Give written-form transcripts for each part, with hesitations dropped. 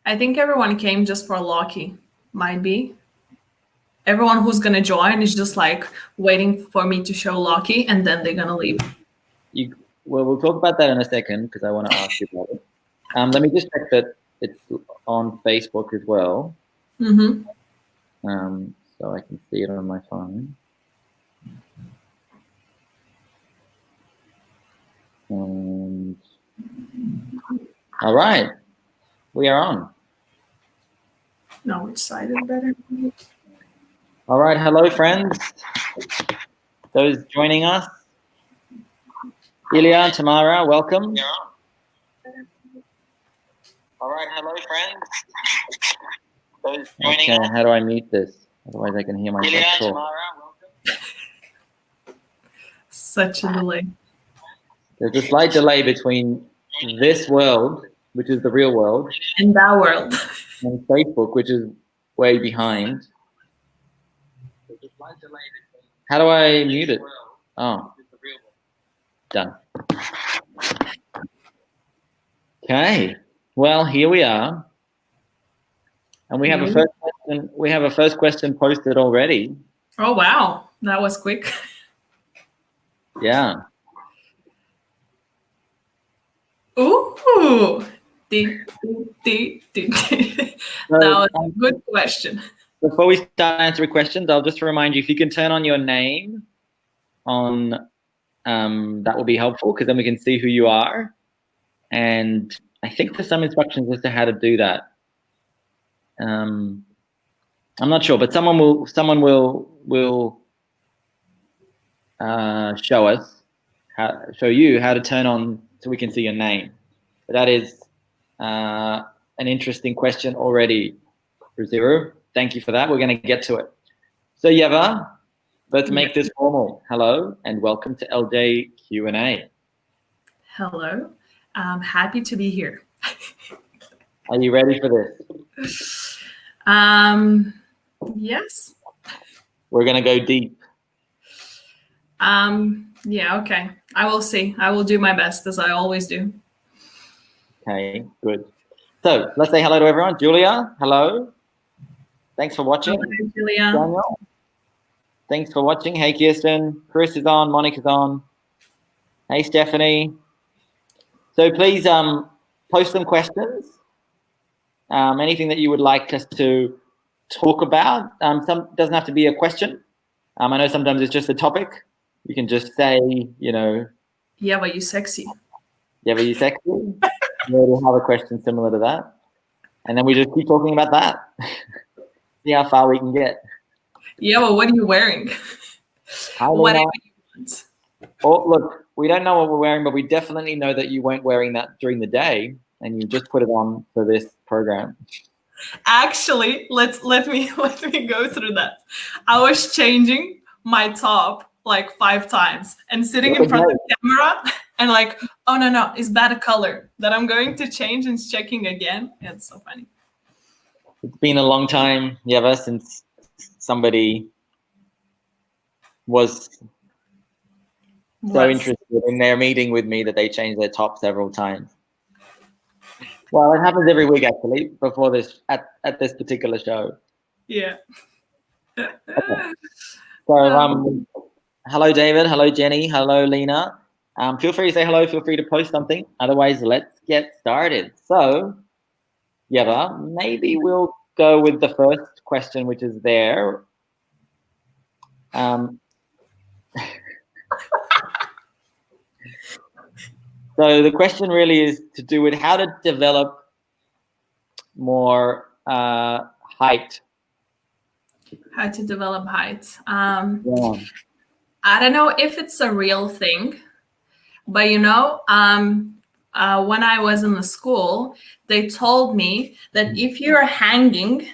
I think everyone came just for Loki. Might be. Everyone who's gonna join is just like waiting for me to show Loki, and then they're gonna leave. Well, we'll talk about that in a second because I want to ask you about it. Let me just check that it's on Facebook as well. Mm-hmm. So I can see it on my phone. And all right, we are on. No, which side is better? All right, hello friends. Those joining us. Ilya, Tamara, welcome. All right, hello friends. Those joining us. How do I mute this? Otherwise I can hear myself talk. Ilya, Tamara, welcome. Such a delay. There's a slight delay between this world, which is the real world, and that world, and Facebook, which is way behind. How do I mute it? Oh, done. Okay, well, here we are, and we have a first question. We have a first question posted already. Oh wow, that was quick. Yeah. Ooh, that was a good question. Before we start answering questions, I'll just remind you, if you can turn on your name on, that will be helpful because then we can see who you are. And I think there's some instructions as to how to do that. I'm not sure, but someone will show you how to turn on so we can see your name. But that is an interesting question already, Zero. Thank you for that. We're going to get to it. So Ieva, let's make this formal. Hello and welcome to LJ Q&A. Hello, I'm happy to be here. Are you ready for this? Yes. We're going to go deep. Yeah, okay. I will see. I will do my best as I always do. Okay, good. So let's say hello to everyone. Julia, hello. Thanks for watching. Hello, Julia. Daniel, thanks for watching. Hey, Kirsten. Chris is on. Monica's on. Hey, Stephanie. So please post some questions. Anything that you would like us to talk about. Some doesn't have to be a question. I know sometimes it's just a topic. You can just say, you know. Ieva, you sexy. Ieva, you sexy. We'll have a question similar to that. And then we just keep talking about that. See how far we can get. Ieva, what are you wearing? Whatever you want. Oh, look, we don't know what we're wearing, but we definitely know that you weren't wearing that during the day and you just put it on for this program. Actually, let me go through that. I was changing my top like 5 times and sitting in front of the camera and like, oh no, is that a color that I'm going to change and checking again? It's so funny. It's been a long time, Ieva, since somebody was so interested in their meeting with me that they changed their top several times. Well, it happens every week actually. Before this, at this particular show. Yeah. Okay. So, hello, David. Hello, Jenny. Hello, Lena. Feel free to say hello. Feel free to post something. Otherwise, let's get started. So, Ieva, maybe we'll go with the first question, which is there. So the question really is to do with how to develop more height. How to develop height. Yeah. I don't know if it's a real thing, but you know, when I was in the school, they told me that if you're hanging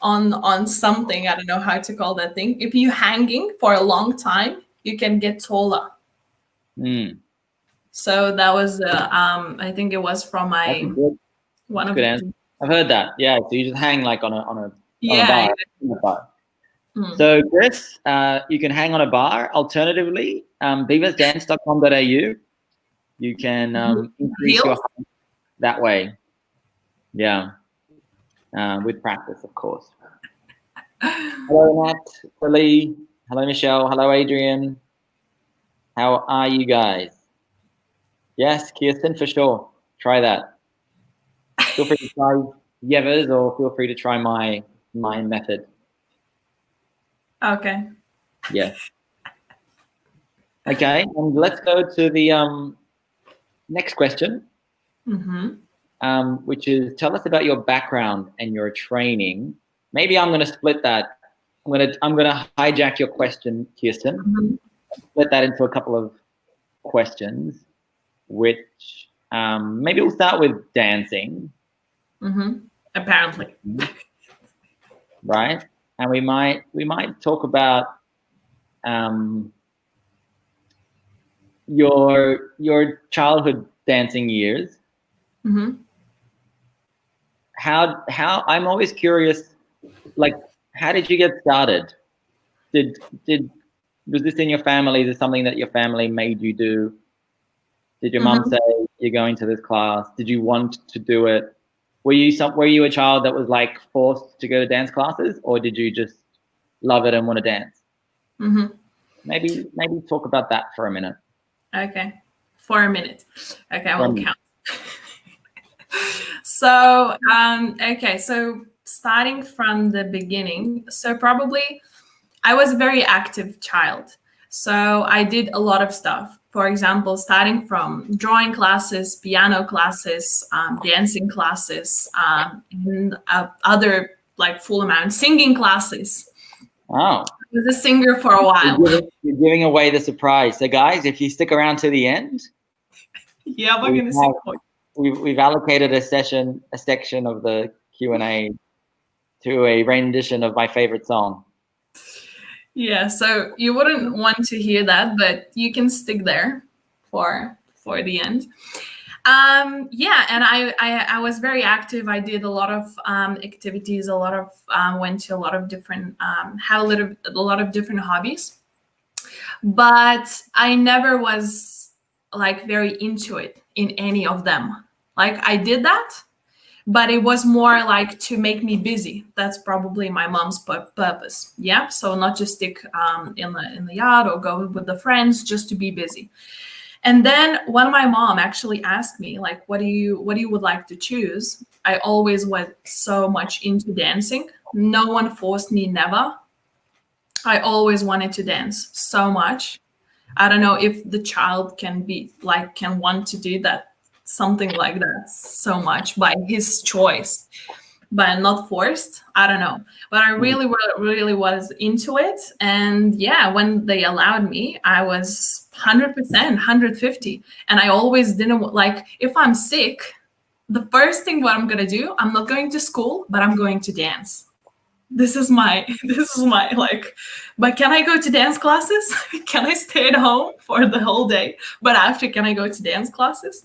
on something, I don't know how to call that thing, if you're hanging for a long time, you can get taller. So that was I think it was from my one of the I've heard that. Yeah, so you just hang like on a bar. So Chris, you can hang on a bar. Alternatively, bivasdance.com.au, you can increase your height that way. Yeah. With practice, of course. Hello, Nat, Lee. Hello, Michelle. Hello, Adrian. How are you guys? Yes, Kirsten, for sure. Try that. Feel free to try Ieva's or feel free to try my method. Okay. Yes. Okay, and let's go to the next question, which is tell us about your background and your training. Maybe I'm going to split that. I'm gonna hijack your question, Kirsten. Split that into a couple of questions, which maybe we'll start with dancing. Apparently. Right, and we might talk about your childhood dancing years. How I'm always curious, like, how did you get started? Was this in your family? Is this something that your family made you do? Did your mom say you're going to this class? Did you want to do it? Were you a child that was like forced to go to dance classes, or did you just love it and want to dance? Maybe talk about that for a minute. Okay, for a minute. Okay, I will count. So, okay, so starting from the beginning, so probably I was a very active child. So I did a lot of stuff. For example, starting from drawing classes, piano classes, dancing classes, and other like full amount singing classes. Oh. I was a singer for a while. You're giving away the surprise. So guys, if you stick around to the end, yeah, we're going to sing. We've allocated a section of the Q&A to a rendition of my favorite song. Yeah, so you wouldn't want to hear that, but you can stick there for the end. Yeah, and I was very active. I did a lot of activities, a lot of went to a lot of different had a lot of different hobbies, but I never was like very into it in any of them. Like I did that, but it was more like to make me busy. That's probably my mom's purpose. Yeah, so not just stick in the yard or go with the friends, just to be busy. And then when my mom actually asked me, like, what do you would like to choose? I always went so much into dancing. No one forced me, never. I always wanted to dance so much. I don't know if the child can want to do that, something like that so much by his choice, but not forced. I don't know, but I really was into it. And yeah, when they allowed me, I was 100%, 150. And I always didn't like, if I'm sick, the first thing what I'm gonna do, I'm not going to school, but I'm going to dance. This is my like, but can I go to dance classes? Can I stay at home for the whole day? But after, can I go to dance classes?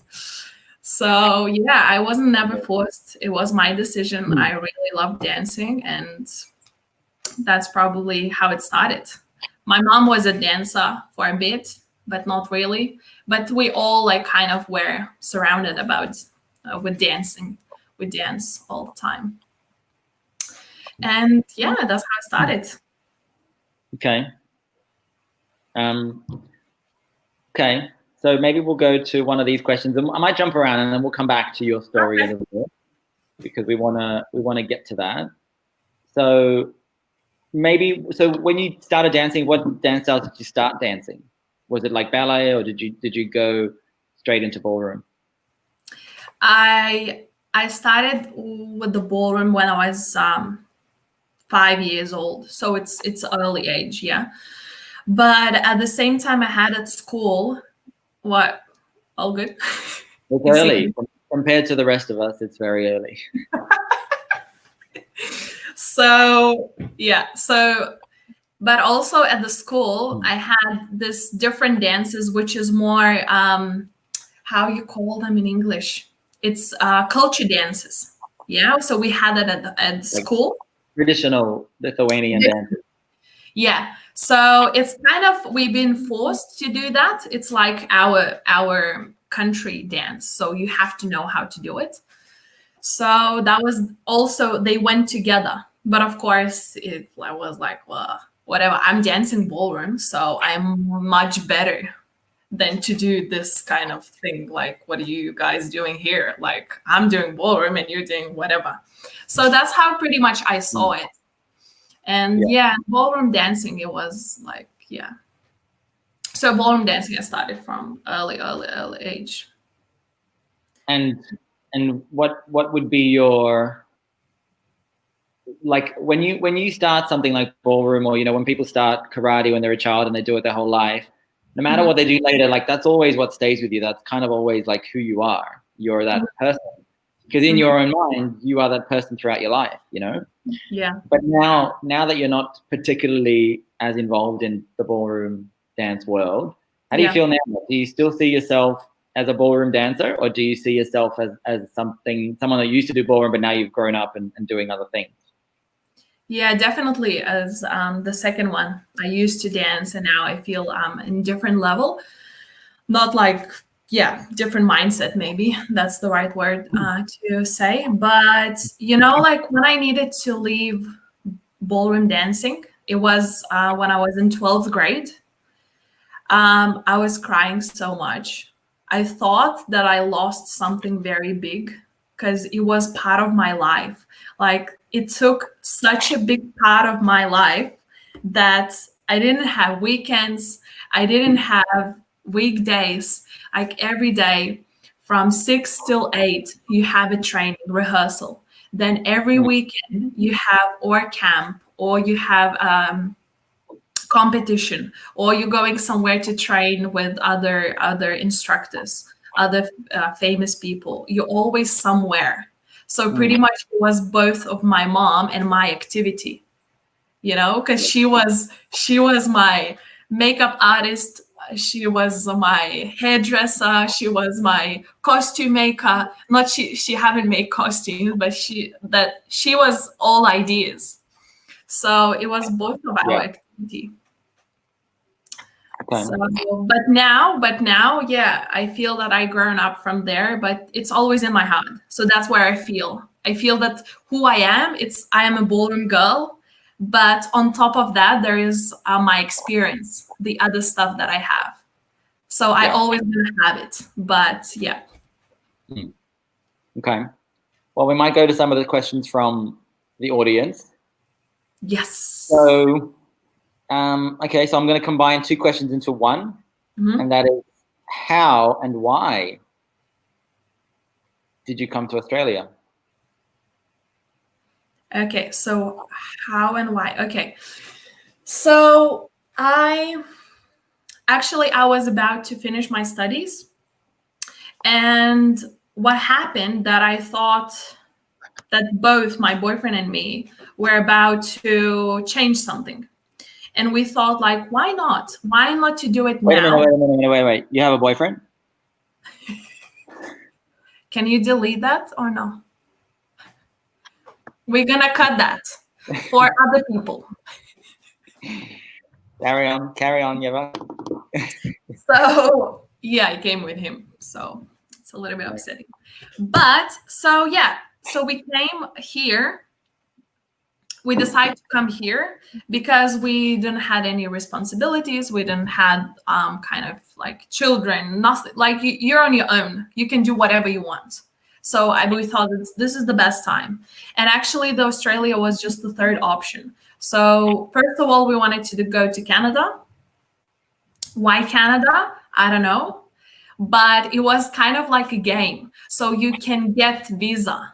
So yeah, I wasn't never forced. It was my decision. I really love dancing, and that's probably how it started. My mom was a dancer for a bit, but not really. But we all like kind of were surrounded about with dancing. We dance all the time. And yeah, that's how I started. Okay. Okay. So maybe we'll go to one of these questions, and I might jump around, and then we'll come back to your story a little bit, because we wanna get to that. So when you started dancing, what dance styles did you start dancing? Was it like ballet, or did you go straight into ballroom? I started with the ballroom when I was 5 years old, so it's early age, yeah. But at the same time, I had at school. What? All good? It's early. Compared to the rest of us, it's very early. So, yeah. So, but also at the school, I had this different dances, which is more, how you call them in English? It's culture dances. Yeah. So we had it at school. Traditional Lithuanian dances. Yeah. So it's kind of, we've been forced to do that. It's like our country dance. So you have to know how to do it. So that was also, they went together. But of course, I was like, well, whatever. I'm dancing ballroom, so I'm much better than to do this kind of thing. Like, what are you guys doing here? Like, I'm doing ballroom and you're doing whatever. So that's how pretty much I saw it. And yeah, ballroom dancing, it was like, yeah. So ballroom dancing, I started from early age. And what would be your, like, when you start something like ballroom, or when people start karate when they're a child and they do it their whole life, no matter what they do later, like that's always what stays with you. That's kind of always like who you are. You're that person, because in your own mind, you are that person throughout your life, Yeah. But now that you're not particularly as involved in the ballroom dance world, how do you feel now? Do you still see yourself as a ballroom dancer, or do you see yourself as someone that used to do ballroom, but now you've grown up and doing other things? Yeah, definitely. As the second one, I used to dance, and now I feel in different level. Not like, different mindset. Maybe that's the right word to say. But like when I needed to leave ballroom dancing, it was when I was in 12th grade. I was crying so much. I thought that I lost something very big because it was part of my life. Like, it took such a big part of my life that I didn't have weekends. I didn't have weekdays. Like, every day from 6 till 8, you have a training rehearsal. Then every weekend you have or camp, or you have competition, or you're going somewhere to train with other instructors, other famous people. You're always somewhere. So pretty much it was both of my mom and my activity, because she was my makeup artist, she was my hairdresser, she was my costume maker. Not she haven't made costumes, but she was all ideas. So it was both of our activity. Okay. So, but now, yeah, I feel that I grown up from there, but it's always in my heart. So that's where I feel that who I am, I am a ballroom girl, but on top of that, there is my experience, the other stuff that I have. So I always gonna have it, but yeah. Okay. Well, we might go to some of the questions from the audience. Yes. So, okay, so I'm going to combine two questions into one, and that is, how and why did you come to Australia? Okay, so how and why? Okay, so I was about to finish my studies, and what happened that I thought that both my boyfriend and me were about to change something. And we thought, like, why not? Why not to do it now? Wait. You have a boyfriend? Can you delete that or no? We're gonna cut that for other people. Carry on, Ieva. So yeah, I came with him. So it's a little bit upsetting. But so yeah, so we came here. We decided to come here because we didn't have any responsibilities. We didn't have kind of like children, nothing. Like, you're on your own. You can do whatever you want. So we thought this is the best time. And actually, the Australia was just the third option. So first of all, we wanted to go to Canada. Why Canada? I don't know. But it was kind of like a game. So you can get visa.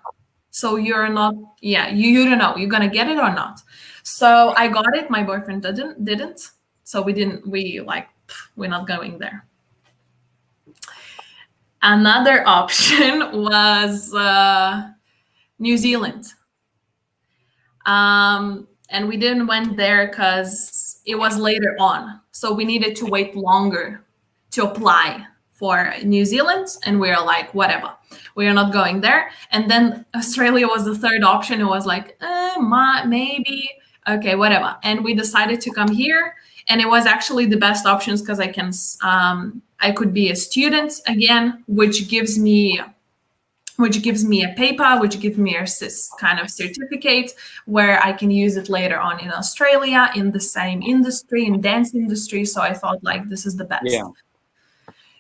So you're not, you don't know, you're gonna get it or not. So I got it. My boyfriend didn't. So we're not going there. Another option was New Zealand. And we didn't went there because it was later on. So we needed to wait longer to apply for New Zealand, and we were like, whatever, we are not going there. And then Australia was the third option. It was like, maybe, okay, whatever. And we decided to come here, and it was actually the best options because I could be a student again, which gives me which gives me a paper, which gives me a kind of certificate where I can use it later on in Australia in the same industry, in dance industry. So I thought like this is the best. Yeah.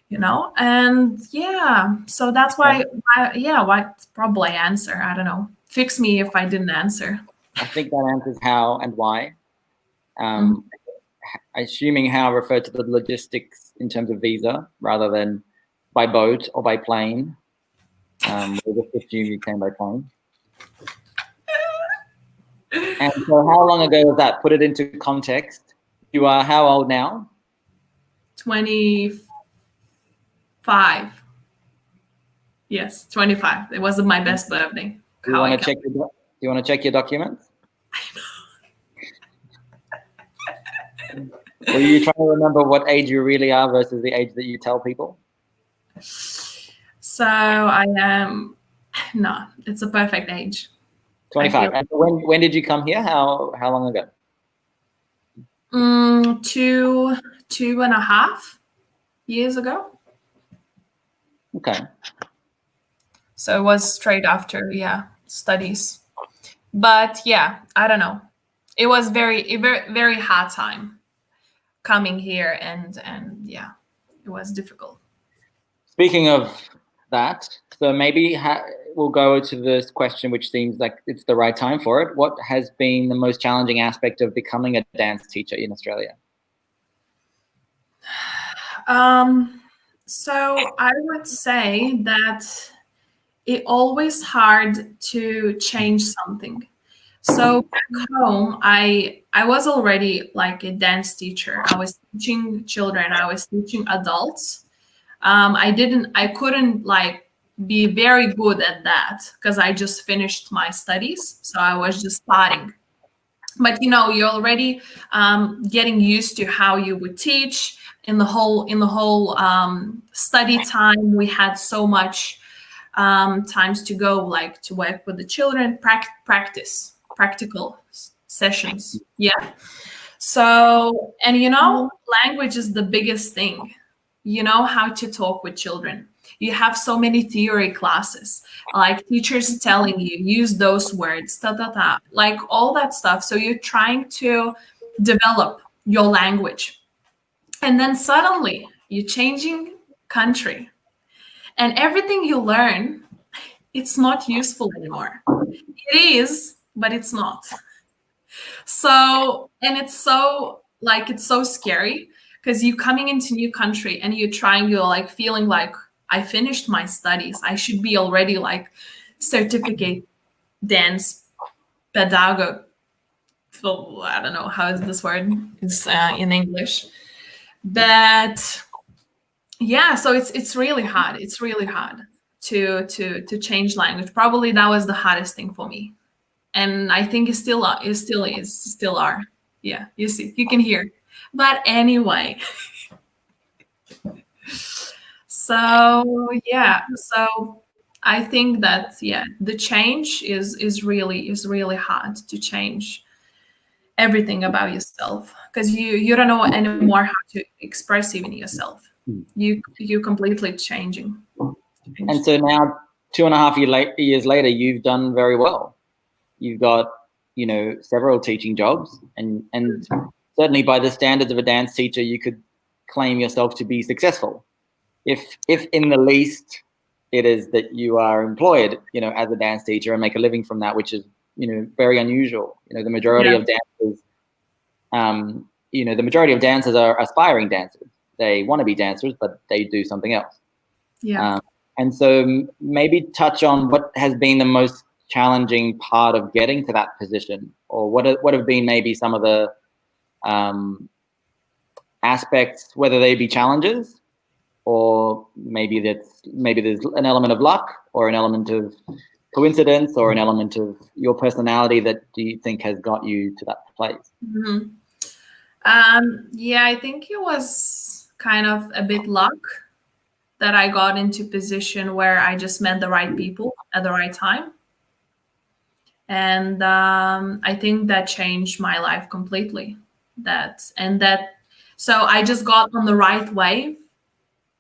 You know, and yeah, so that's why, what probably answer, I don't know. Fix me if I didn't answer. I think that answers how and why. Assuming how referred to the logistics in terms of visa rather than by boat or by plane. We'll just assume you came by plane. And so how long ago was that? Put it into context. You are how old now? 25. Yes, 25. It wasn't my best birthday. Do you want to check your documents? Were you trying to remember what age you really are versus the age that you tell people? So I am, no, it's a perfect age. 25. And when did you come here? How long ago? 2.5 years ago. Okay. So it was straight after, studies. But yeah, I don't know. It was very, very hard time coming here, and yeah, it was difficult. Speaking of that, so maybe we'll go to this question, which seems like it's the right time for it. What has been the most challenging aspect of becoming a dance teacher in Australia? So I would say that it's always hard to change something. So back home, I was already like a dance teacher. I was teaching children. I was teaching adults. I couldn't like be very good at that because I just finished my studies. So I was just starting. But you know, you're already getting used to how you would teach. In the whole study time, we had so much times to go, like to work with the children, practical sessions. Yeah. So, and you know, language is the biggest thing. You know how to talk with children. You have so many theory classes, like teachers telling you, use those words, like all that stuff. So you're trying to develop your language. And then suddenly you're changing country. And everything you learn, it's not useful anymore. It is, but it's not. So, and it's so scary because you coming into new country and you're like feeling like I finished my studies. I should be already like certificate dance pedagogue. So I don't know how is this word is in English, but yeah. So it's really hard. It's really hard to change language. Probably that was the hardest thing for me, and I think it still are. Yeah, you see, you can hear. But anyway. So yeah, so I think that the change is really hard to change everything about yourself because you don't know anymore how to express even yourself. You completely changing. And so now 2.5 years later, you've done very well. You've got, you know, several teaching jobs, and certainly by the standards of a dance teacher, you could claim yourself to be successful. If in the least it is that you are employed, you know, as a dance teacher and make a living from that, which is, you know, very unusual. You know, the majority of dancers, the majority of dancers are aspiring dancers. They want to be dancers, but they do something else. Yeah. And so maybe touch on what has been the most challenging part of getting to that position, or what have been maybe some of the aspects, whether they be challenges, or maybe there's an element of luck, or an element of coincidence, or an element of your personality that do you think has got you to that place? Mm-hmm. I think it was kind of a bit luck that I got into position where I just met the right people at the right time. And I think that changed my life completely. So I just got on the right wave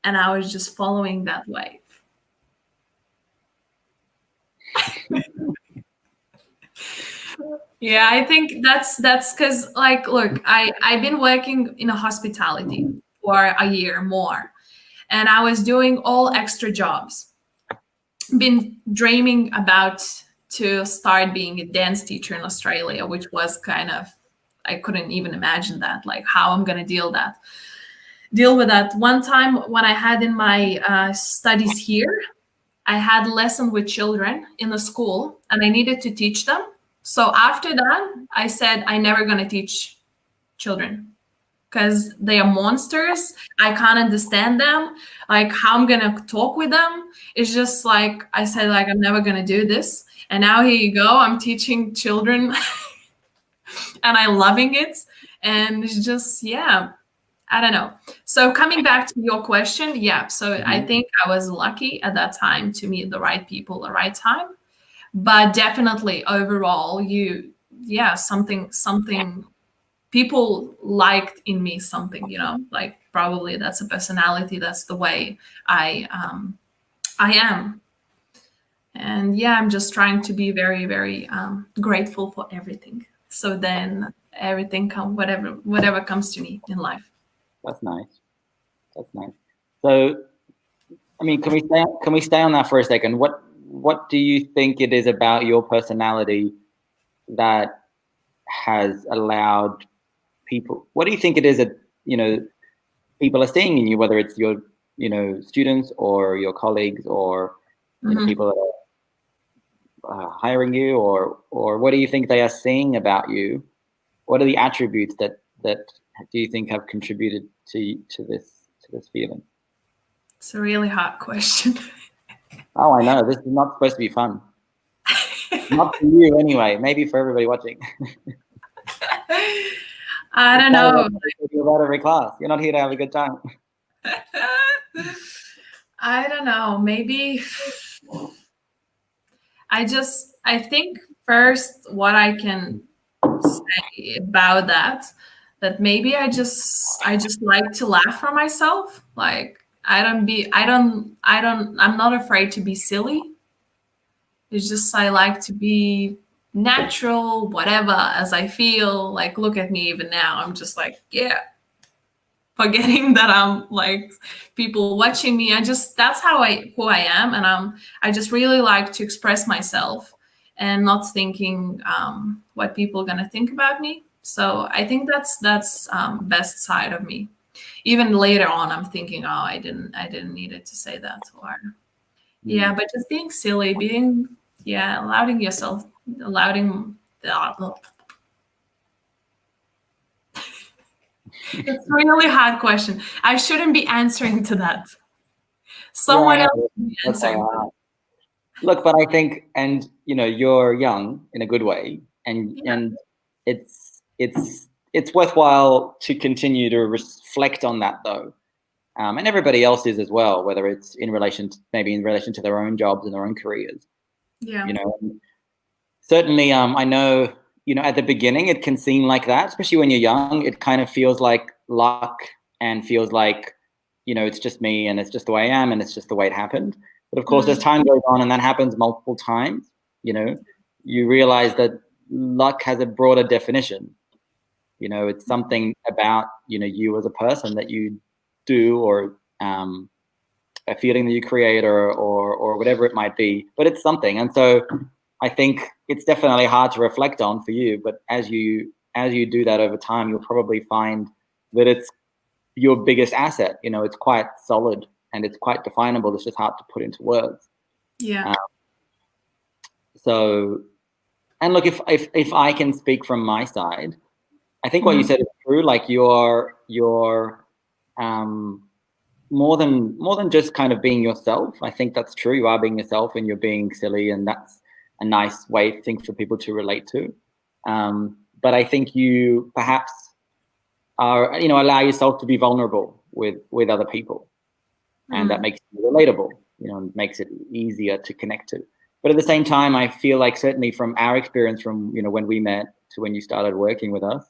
and I was just following that wave. Yeah, I think that's because, like, look, I've been working in a hospitality for a year more, and I was doing all extra jobs. Been dreaming about to start being a dance teacher in Australia, which was kind of, I couldn't even imagine that, like how I'm gonna deal with that. One time when I had in my studies here, I had lesson with children in the school, and I needed to teach them. So after that, I said I never gonna teach children because they are monsters. I can't understand them. Like how I'm gonna talk with them. It's just like I said, like I'm never gonna do this. And now here you go. I'm teaching children, and I'm loving it. And it's just yeah, I don't know. So coming back to your question, yeah. So I think I was lucky at that time to meet the right people, the right time. But definitely overall, yeah, something people liked in me something, like probably that's a personality, that's the way I am. And yeah, I'm just trying to be very, very grateful for everything. So then everything whatever comes to me in life. That's nice. That's nice. So, I mean, can we stay on that for a second? What do you think it is about your personality that has allowed people? What do you think it is that people are seeing in you, whether it's your students or your colleagues or people that are hiring you, or what do you think they are seeing about you? What are the attributes that do you think have contributed to this feeling? It's a really hard question. Oh, I know. This is not supposed to be fun. Not for you anyway. Maybe for everybody watching. I don't know. About every class. You're not here to have a good time. I don't know. Maybe I think first what I can say about that maybe I just like to laugh for myself. Like I'm not afraid to be silly. It's just I like to be natural, whatever, as I feel. Like look at me even now. I'm just like, yeah. Forgetting that I'm like people watching me. That's who I am. And I just really like to express myself and not thinking what people are gonna think about me. So I think that's best side of me. Even later on, I'm thinking, oh, I didn't need it to say that, or yeah, but just being silly, allowing yourself, It's a really hard question. I shouldn't be answering to that. Someone else should be answering to that. Look, but I think, and you're young in a good way, and it's worthwhile to continue to reflect on that though, and everybody else is as well, whether it's in relation to their own jobs and their own careers. Yeah. Certainly, I know. At the beginning, it can seem like that, especially when you're young. It kind of feels like luck and feels like, it's just me and it's just the way I am and it's just the way it happened. But of course, as time goes on and that happens multiple times, you realize that luck has a broader definition. It's something about, you as a person that you do, or a feeling that you create, or whatever it might be, but it's something. And so I think it's definitely hard to reflect on for you, but as you do that over time, you'll probably find that it's your biggest asset. It's quite solid and it's quite definable. It's just hard to put into words. Yeah. So, and look, if I can speak from my side, I think what you said is true. Like you're more than just kind of being yourself. I think that's true. You are being yourself and you're being silly, and that's a nice way, I think, for people to relate to. But I think you perhaps are, allow yourself to be vulnerable with other people, and that makes you relatable. Makes it easier to connect to. But at the same time, I feel like certainly from our experience, from when we met to when you started working with us,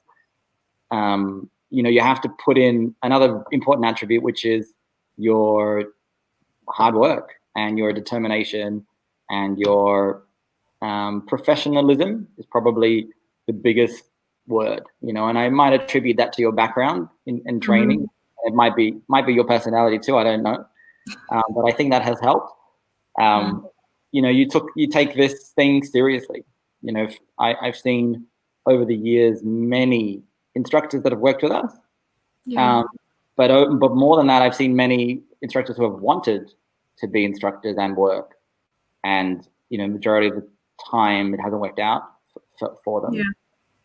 you have to put in another important attribute, which is your hard work and your determination and your professionalism is probably the biggest word, you know, and I might attribute that to your background in training. Mm-hmm. It might be your personality too. I don't know. But I think that has helped. You know, you take this thing seriously. You know, I've seen over the years many instructors that have worked with us. Yeah. But more than that, I've seen many instructors who have wanted to be instructors and work. And, you know, majority of the time it hasn't worked out for them. Yeah.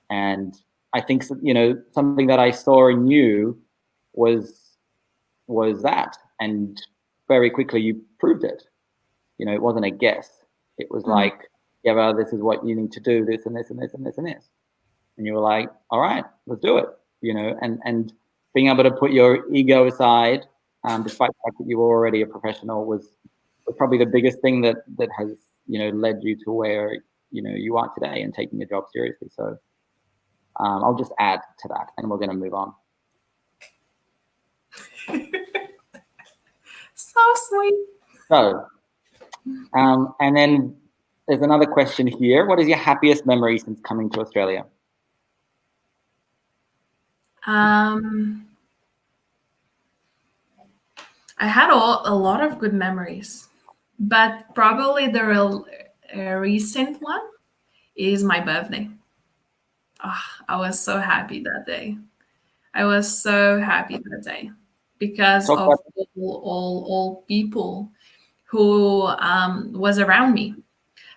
And I think, you know, something that I saw in you was that. And very quickly you proved it. You know, it wasn't a guess. It was like, yeah, well, this is what you need to do, this and this and this and this and this. And you were like, all right, let's do it. You know, and being able to put your ego aside, despite the fact that you were already a professional, was probably the biggest thing that has, you know, led you to where, you know, you are today and taking your job seriously. So I'll just add to that, and we're going to move on. So sweet. So, and then there's another question here. What is your happiest memory since coming to Australia? I had a lot of good memories, but probably the real recent one is my birthday. Oh, I was so happy that day. Because of all people who was around me.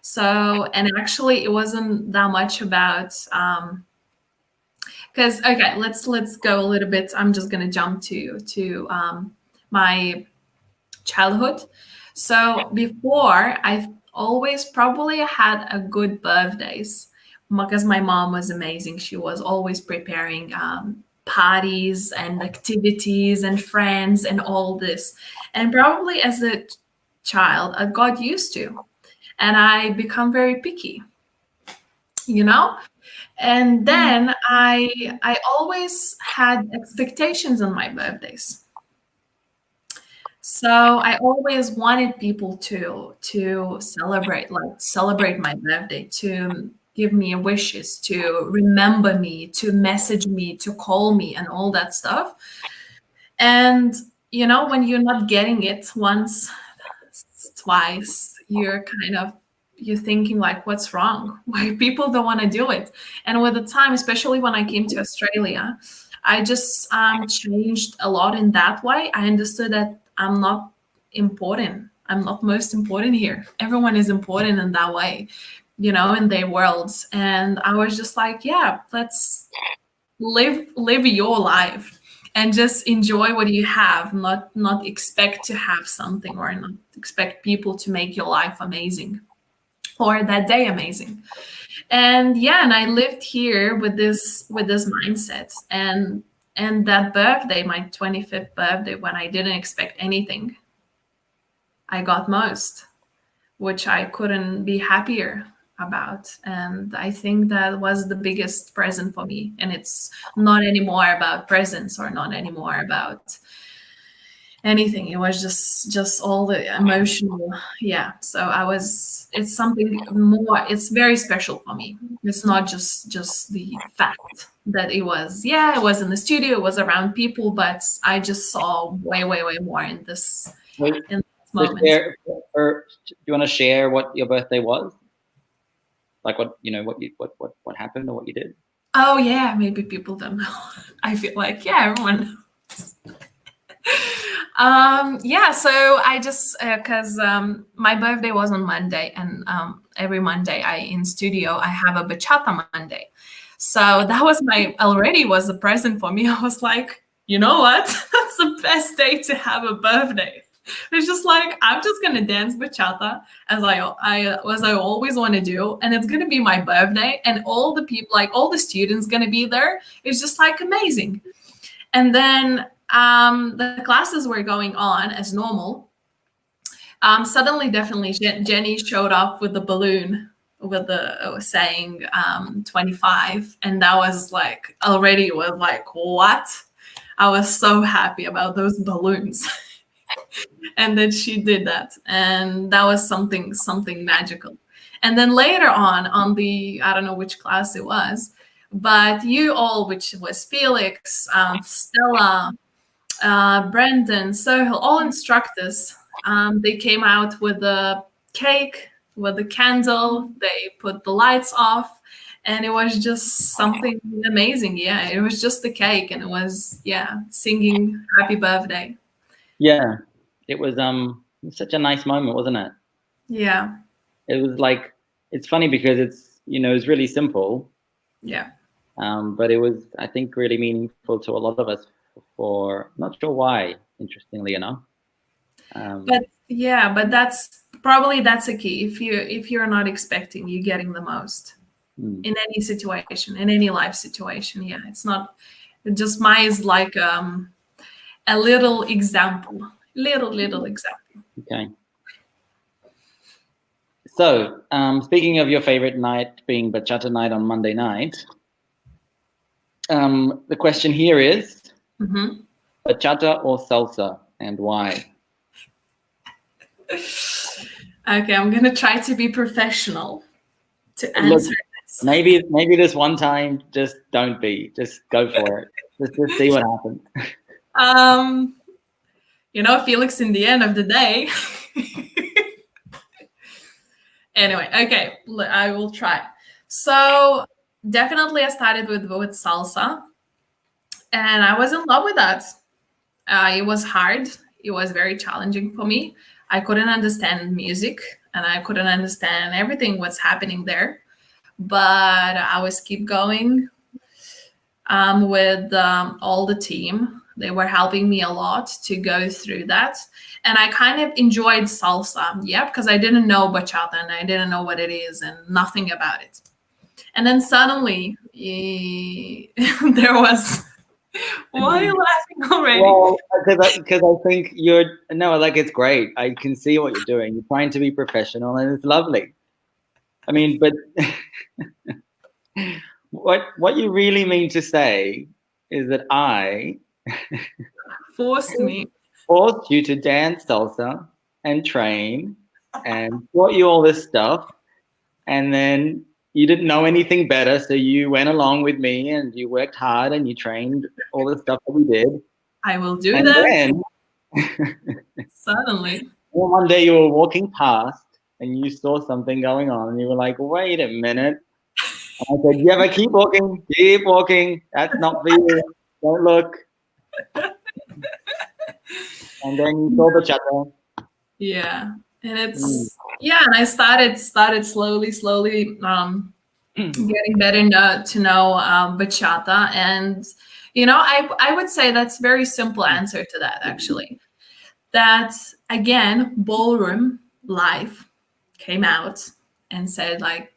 So, and actually it wasn't that much about because okay, let's go a little bit. I'm just gonna jump to my childhood. So before, I've always probably had a good birthdays because my mom was amazing. She was always preparing parties and activities and friends and all this. And probably as a child, I got used to, and I become very picky, you know. And then I always had expectations on my birthdays. So I always wanted people to celebrate my birthday, to give me wishes, to remember me, to message me, to call me, and all that stuff. And you know, when you're not getting it once, twice, you're thinking like, what's wrong? Why people don't want to do it? And with the time, especially when I came to Australia, I just changed a lot in that way. I understood that I'm not important. I'm not most important here. Everyone is important in that way, you know, in their worlds. And I was just like, yeah, let's live your life and just enjoy what you have, not expect to have something, or not expect people to make your life amazing or that day amazing. And yeah, and I lived here with this mindset. And that birthday, my 25th birthday, when I didn't expect anything, I got most, which I couldn't be happier about. And I think that was the biggest present for me. And it's not anymore about presents, or not anymore about anything. It was just all the emotional. Yeah. So it's something more. It's very special for me. It's not just the fact that it was in the studio, it was around people, but I just saw way more in this moment. Do you want to share what your birthday was? Like what happened or what you did? Oh yeah, maybe people don't know. I feel like everyone knows. So I just because my birthday was on Monday, and every Monday in studio I have a bachata Monday. So that was was a present for me. I was like, you know what? That's the best day to have a birthday. It's just like, I'm just gonna dance bachata as I always want to do, and it's gonna be my birthday, and all the people, like all the students, gonna be there. It's just like amazing. And then the classes were going on as normal. Suddenly, definitely, Jenny showed up with the balloon with the saying 25, and that was like already was like, what? I was so happy about those balloons. And then she did that, and that was something magical. And then later on the, I don't know which class it was, but you all, which was Felix, Stella, Brendan, Sohail, all instructors, they came out with a cake, with a candle, they put the lights off, and it was just something amazing. Yeah, it was just the cake, and it was, yeah, singing happy birthday. Yeah, it was such a nice moment, wasn't it? Yeah. It was like, it's funny because it's, you know, it's really simple. Yeah. But it was, I think, really meaningful to a lot of us for, not sure why, interestingly enough. But yeah, but that's a key. If you're not expecting, you're getting the most in any situation, in any life situation. Yeah, it's not just mine is like a little example, little example. Okay. So, speaking of your favorite night being bachata night on Monday night, the question here is bachata or salsa, and why? Okay, I'm gonna try to be professional to answer this. Maybe this one time, just don't be. Just go for it. Just see what happens. You know, Felix, in the end of the day. Anyway, okay, I will try. So definitely I started with salsa, and I was in love with that. It was hard. It was very challenging for me. I couldn't understand music, and I couldn't understand everything what's happening there. But I was keep going with all the team. They were helping me a lot to go through that. And I kind of enjoyed salsa, yeah, because I didn't know bachata and I didn't know what it is and nothing about it. And then suddenly there was, why are you laughing already? Well, because I think like, it's great. I can see what you're doing. You're trying to be professional, and it's lovely. I mean, but what you really mean to say is that I forced you to dance salsa and train and taught you all this stuff, and then you didn't know anything better, so you went along with me and you worked hard and you trained all the stuff that we did. I will do and that. Then suddenly one day you were walking past and you saw something going on and you were like, wait a minute. And I said, yeah, but keep walking. That's not for you. Don't look. And then you saw bachata. Yeah. And it's and I started slowly getting better to know bachata. And you know, I would say that's very simple answer to that, actually. That again, Ballroom Live came out and said, like,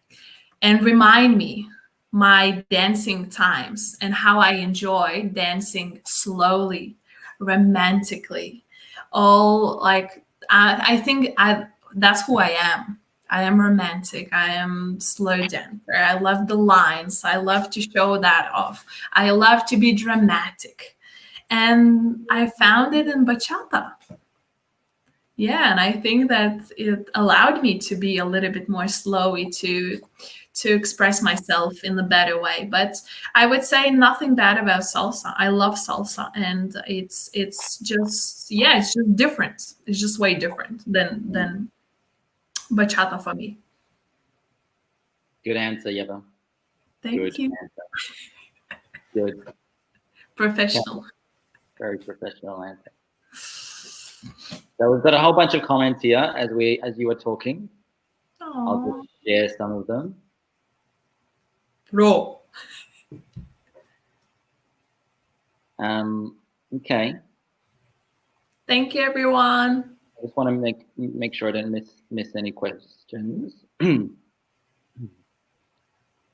and remind me my dancing times and how I enjoy dancing slowly, romantically. All like, I think that's who I am. I am romantic. I am slow dancer. I love the lines. I love to show that off. I love to be dramatic. And I found it in bachata. Yeah, and I think that it allowed me to be a little bit more slowy to express myself in the better way. But I would say nothing bad about salsa. I love salsa, and it's just it's just different. It's just way different than bachata for me. Good answer, Ieva. Thank you. Answer. Good. Professional. Yeah. Very professional answer. So we've got a whole bunch of comments here as you were talking. Aww. I'll just share some of them. Roll. Okay. Thank you, everyone. I just want to make sure I didn't miss any questions.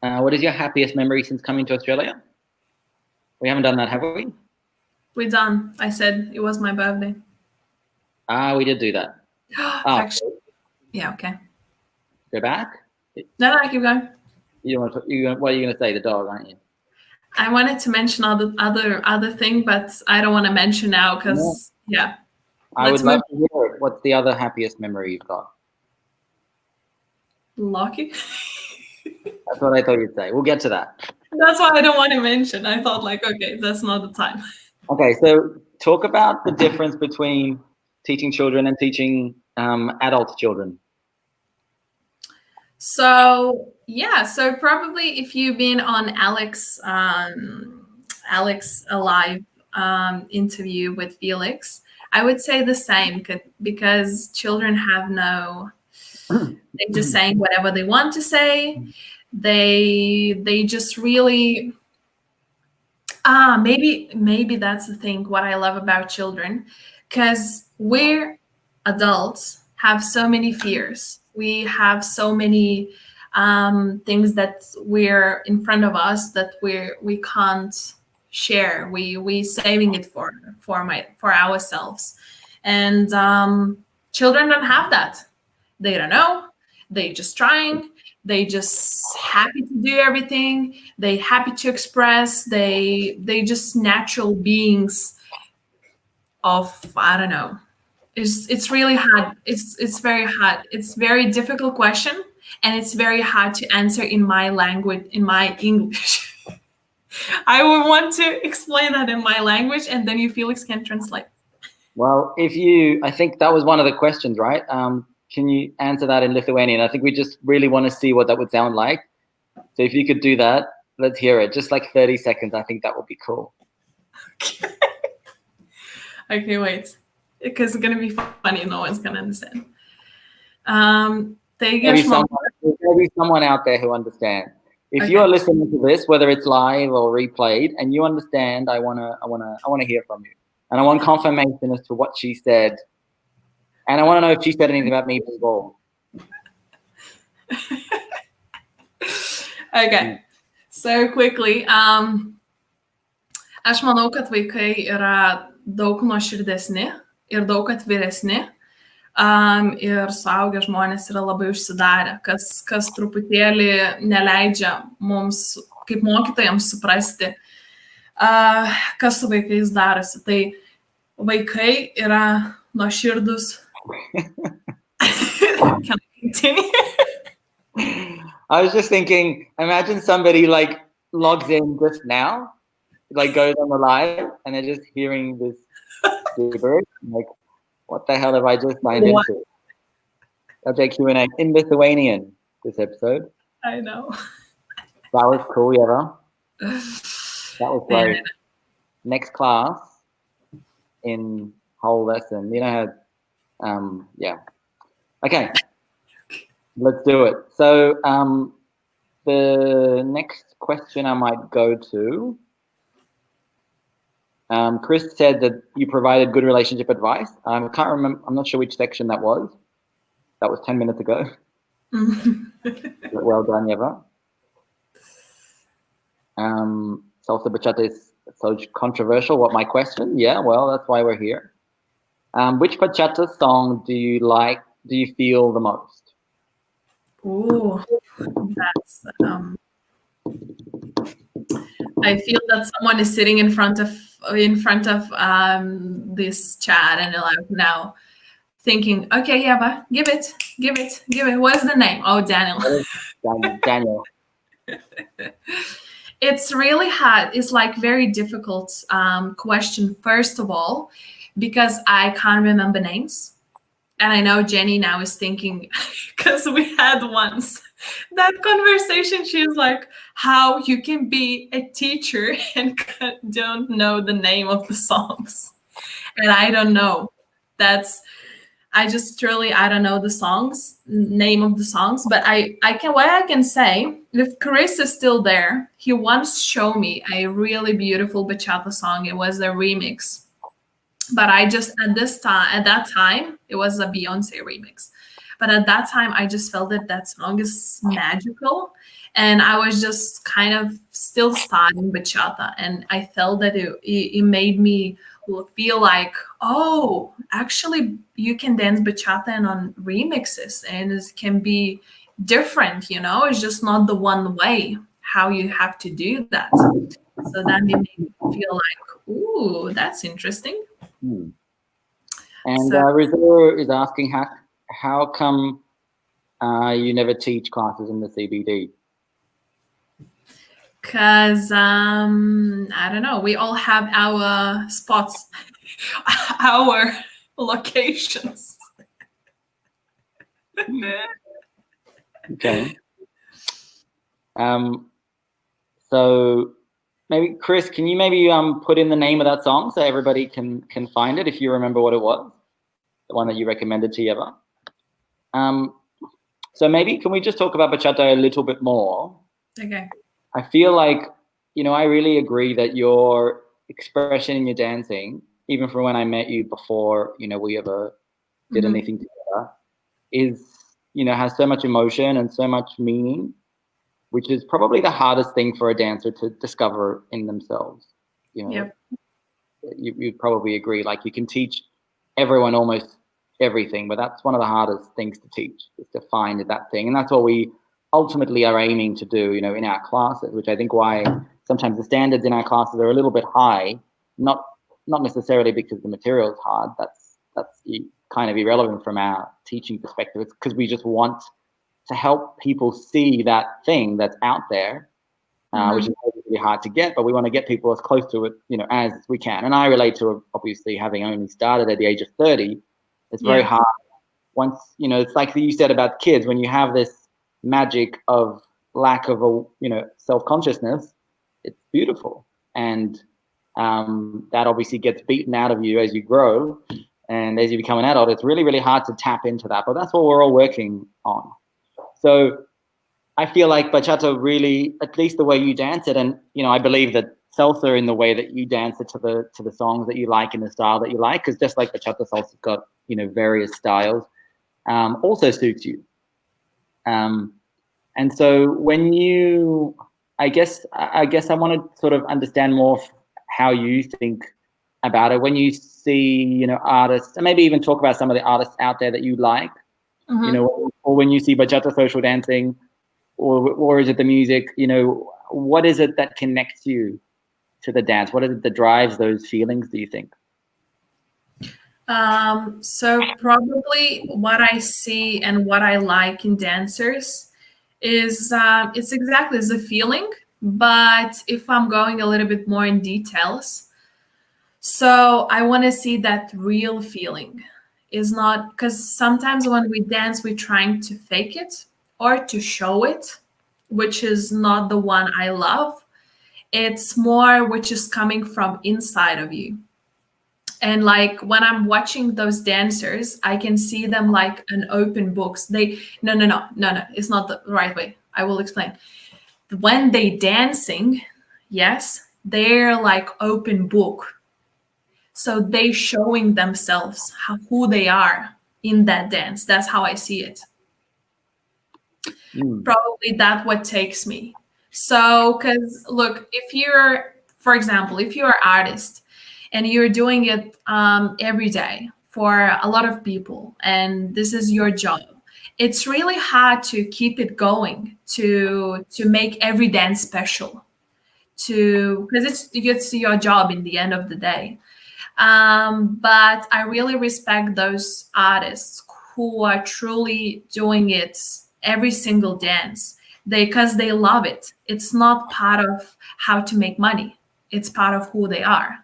What is your happiest memory since coming to Australia? We haven't done that, have we? We're done. I said it was my birthday. We did do that. Actually, yeah, okay. Go back? No, keep going. What are you going to say? The dog, aren't you? I wanted to mention other thing, but I don't want to mention now because I would love to hear it. What's the other happiest memory you've got? Lucky. That's what I thought you'd say. We'll get to that. That's why I don't want to mention. I thought like, okay, that's not the time. Okay, so talk about the difference between teaching children and teaching adult children. So yeah, so probably if you've been on Alex Alive interview with Felix, I would say the same, because children have no, they're just saying whatever they want to say. They just really, maybe that's the thing, what I love about children, because we're adults have so many fears. We have so many things that we're in front of us that we can't share. We saving it for ourselves, and children don't have that. They don't know. They just trying. They just happy to do everything. They happy to express. They just natural beings of, I don't know. It's really hard. It's very hard. It's very difficult question, and it's very hard to answer in my language, in my English. I would want to explain that in my language, and then you, Felix, can translate. Well, I think that was one of the questions, right? Can you answer that in Lithuanian? I think we just really want to see what that would sound like. So if you could do that, let's hear it. Just like 30 seconds. I think that would be cool. Okay, wait. Because it's going to be funny. No one's going to understand. Maybe someone out there who understands. If you are listening to this, whether it's live or replayed, and you understand, I wanna hear from you, and I want confirmation as to what she said, and I want to know if she said anything about me being bald. Okay, so quickly, aš manau, kad vaikai yra daug nuoširdesni ir daug atviresni, ir suaugę žmonės yra labai užsidarę, kas truputėlį neleidžia mums kaip mokytojams suprasti, kas su vaikais darosi. Tai vaikai yra nuoširdus. Can I continue? I was just thinking, imagine somebody like logs in just now, like goes on the live, and they're just hearing this gibberish, like, what the hell have I just signed into? LJ Q&A in Lithuanian this episode. I know. That was cool, Ieva. That was great. Next class in whole lesson. You know how, yeah. Okay, let's do it. So the next question I might go to, Chris said that you provided good relationship advice. I can't remember. I'm not sure which section that was. That was 10 minutes ago. Well done, Ieva. Salsa bachata is so controversial. What, my question? Yeah, well, that's why we're here. Which bachata song do you like? Do you feel the most? Ooh, that's. I feel that someone is sitting in front of this chat and like now thinking, okay, Ieva, give it. What's the name? Oh, Daniel. Daniel. It's really hard. It's like very difficult question, first of all, because I can't remember names. And I know Jenny now is thinking, because we had once that conversation, she's like, how you can be a teacher and don't know the name of the songs. And I don't know. I don't know the name of the songs, but what I can say, if Chris is still there, he once showed me a really beautiful bachata song. It was a remix. But at that time, it was a Beyonce remix. But at that time, I just felt that song is magical. And I was just kind of still studying bachata. And I felt that it made me feel like, oh, actually, you can dance bachata and on remixes. And it can be different, It's just not the one way how you have to do that. So that made me feel like, ooh, that's interesting. And So, Rizzo is asking how come you never teach classes in the CBD? because I don't know, we all have our spots, our locations. Okay. So maybe Chris, can you maybe put in the name of that song so everybody can find it if you remember what it was, the one that you recommended to Ieva. So maybe can we just talk about bachata a little bit more? Okay. I feel like, I really agree that your expression in your dancing, even from when I met you before, we ever did anything together, is, has so much emotion and so much meaning, which is probably the hardest thing for a dancer to discover in themselves. Yep. You'd probably agree. Like, you can teach everyone almost everything, but that's one of the hardest things to teach, is to find that thing. And that's what we ultimately are aiming to do, in our classes, which I think why sometimes the standards in our classes are a little bit high, not necessarily because the material is hard. That's kind of irrelevant from our teaching perspective. It's because we just want to help people see that thing that's out there, which is really hard to get, but we want to get people as close to it, as we can. And I relate to, obviously, having only started at the age of 30, it's very hard. Once, it's like you said about kids, when you have this magic of lack of self-consciousness, it's beautiful. And that obviously gets beaten out of you as you grow. And as you become an adult, it's really, really hard to tap into that. But that's what we're all working on. So I feel like bachata really, at least the way you dance it, and I believe that salsa in the way that you dance it to the songs that you like in the style that you like, because just like bachata, salsa's got various styles, also suits you. And so when you, I guess I want to sort of understand more how you think about it when you see artists, and maybe even talk about some of the artists out there that you like, or when you see bachata social dancing. Or is it the music? What is it that connects you to the dance? What is it that drives those feelings, do you think? So probably what I see and what I like in dancers is it's a feeling, but if I'm going a little bit more in details, so I want to see that real feeling is not, because sometimes when we dance, we're trying to fake it or to show it, which is not the one I love. It's more which is coming from inside of you. And like when I'm watching those dancers, I can see them like an open books. They no, it's not the right way. I will explain. When they dancing, yes, they're like open book. So they showing themselves who they are in that dance. That's how I see it. Probably that what takes me. So, because look, if you're, for example, if you're an artist and you're doing it every day for a lot of people, and this is your job, it's really hard to keep it going, to make every dance special, because it's your job in the end of the day. But I really respect those artists who are truly doing it every single dance. Because they love it. It's not part of how to make money. It's part of who they are.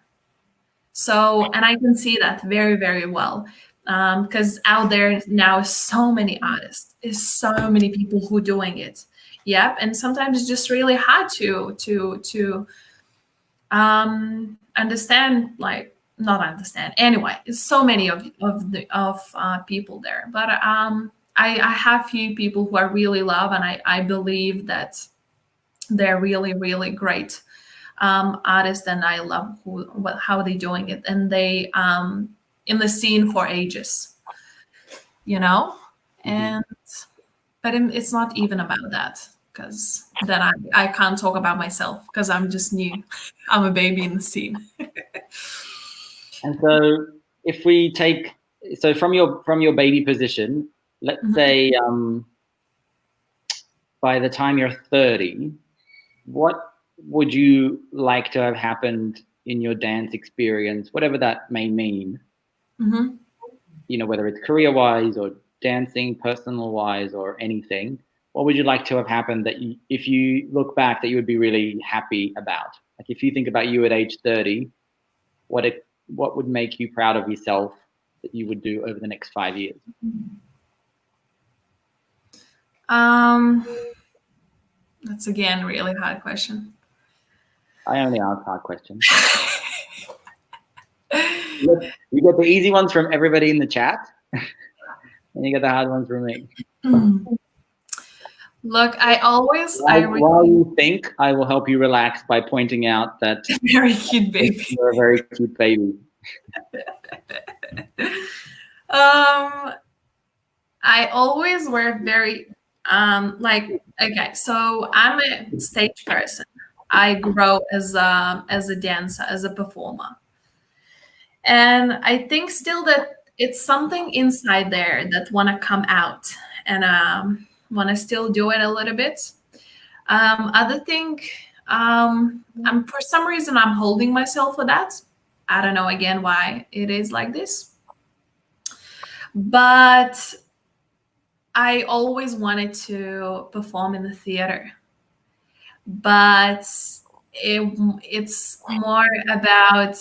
So, and I can see that very, very well. Because out there now is so many artists, is so many people who doing it. Yep. And sometimes it's just really hard to understand, like not understand. Anyway, it's so many of people there. But I have few people who I really love, and I believe that they're really, really great artists, and I love how they're doing it, and they in the scene for ages, and but it's not even about that, because then I can't talk about myself because I'm just new. I'm a baby in the scene. And so if we take, so from your baby position, let's say by the time you're 30, what would you like to have happened in your dance experience, whatever that may mean, whether it's career-wise or dancing, personal-wise or anything, what would you like to have happened that if you look back, that you would be really happy about? Like if you think about you at age 30, what would make you proud of yourself that you would do over the next 5 years? That's again really hard question. I only ask hard questions. You get the easy ones from everybody in the chat, and you get the hard ones from me. Look, while you think, I will help you relax by pointing out that very cute baby. You're a very cute baby. I always were very okay. So I'm a stage person. I grow as a dancer, as a performer, and I think still that it's something inside there that want to come out, and want to still do it a little bit. Other thing, I'm for some reason I'm holding myself for that. I don't know again why it is like this, but I always wanted to perform in the theater, but it's more about.